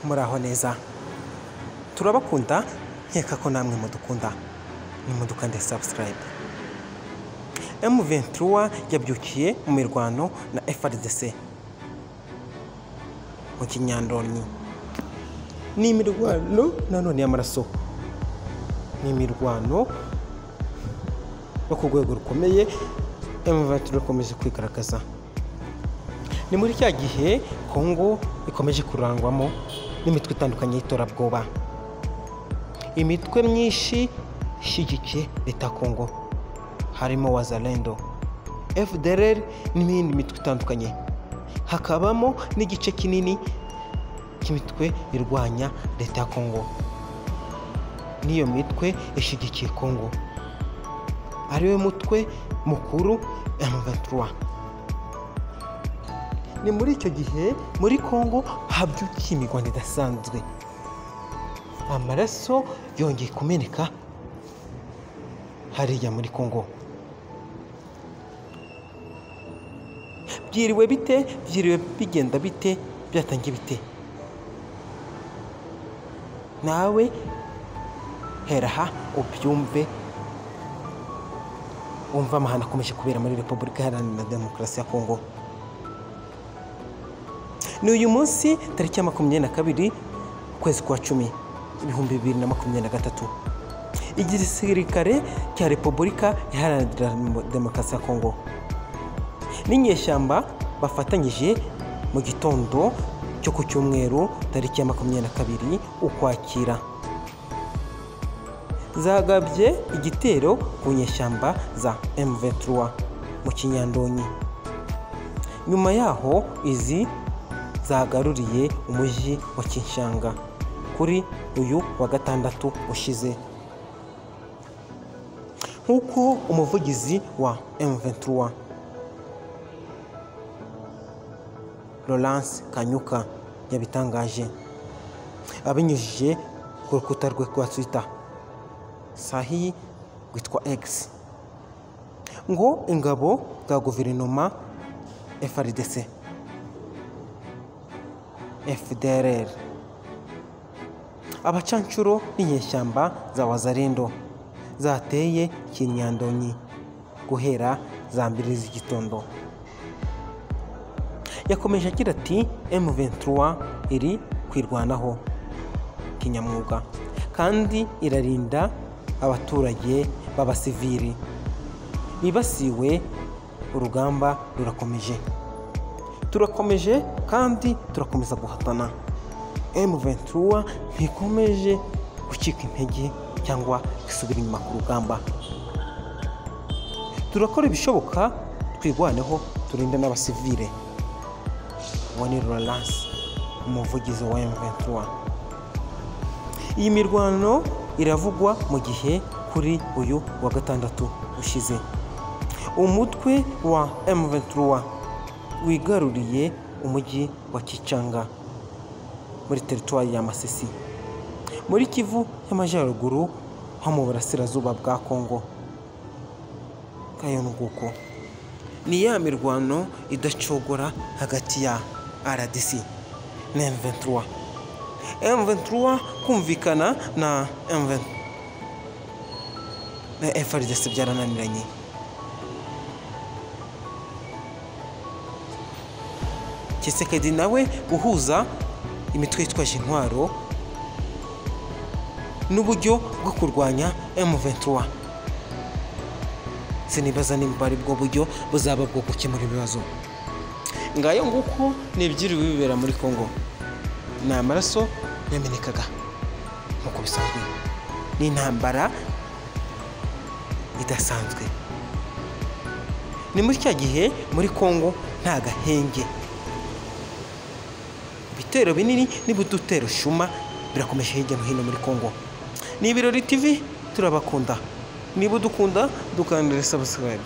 muraho neza, turabakunda nkeka ko namwe mudukunda, nimudukande subscribe. M23 yabyukiye mu mirwano na FARDC mu Kinyandonyi. Ni imirwano nanone y'amaraso, ni imirwano yo ku rwego rukomeye. M23 ikomeje kwigaragaza. Ni muri cya gihe Kongo ikomeje kurangwamo n'imitwe itandukanye y'iterabwoba, imitwe myinshi ishyigikiye leta Kongo, harimo Wazalendo, FDLR n'indi mitwe itandukanye. Hakabamo n'igice kinini cy'imitwe irwanya leta ya Kongo. Niyo mitwe ishyigikiye Kongo, ariwe mutwe mukuru M23. Ni muri icyo gihe muri Kongo habyukiye imirwano idasanzwe, amaraso yongeye kumeneka hariya muri Kongo. Byiriwe bite? Byiriwe bigenda bite? Byatangiye bite? Nawe heraha ubyumve, wumva amahano akomeje kubera muri Repubulika Iharanira Demokarasi ya Kongo. Ni uyu munsi tariki ya 22 ukwezi kwa 10 2023, igisirikare cya Repubulika Iharanira Demokarasi ya Kongo n'inyeshyamba bafatanyije mu gitondo cyo ku cyumweru tariki ya 22 ukwakira zagabye igitero ku nyeshyamba za M23 mu Kinyandonyi. Nyuma yaho izi zagaruriye umujyi wa Kinshanga kuri uyu wa gatandatu ushize, nk'uko umuvugizi wa M23 Laurence Kanyuka yabitangaje abinyujije ku rukuta rwe rwa Twitter sahi rwitwa X, ngo ingabo za guverinoma FARDC, FDLR, abacancuro n'inyeshyamba za Wazalendo zateye Kinyandonyi guhera za 2 z'igitondo. Yakomeje agira ati M23 iri kwirwanaho kinyamwuga kandi irarinda abaturage b'abasivili bibasiwe. Urugamba rurakomeje, turakomeje kandi turakomeza guhatana. M23 ntikomeje gucika intege cyangwa gusubira inyuma ku rugamba. Turakora ibishoboka twirwaneho, turinde n'abasivile. Wani Laurence, umuvugizi wa M23. Iyi mirwano iravugwa mu gihe kuri uyu wa gatandatu ushize umutwe wa M23 wigaruriye umujyi wa Kichanga muri teritwari ya Masisi muri Kivu y'Amajyaruguru ho mu burasirazuba bwa Kongo. Kayo nguko ni ya mirwano idacogora hagati ya RDC na M23. M23 kumvikana na M23 na FARDC byarananiranye. Tshisekedi nawe guhuza imitwe yitwaje intwaro n'uburyo bwo kurwanya M23. Sinibaza nimba ari bwo buryo buzaba bwo gukemura ibibazo. Ngayo nguko nibyiriwe bibera muri Kongo. Ni amaraso yamenekaga nk'uko bisanzwe, ni intambara idasanzwe. Ni muri cya gihe muri Kongo nta gahenge, ibitero binini n'ibudutero shuma birakomeje hirya no hino muri Kongo. Ni Ibirori TV, turabakunda. Niba udukunda dukandire subscribe.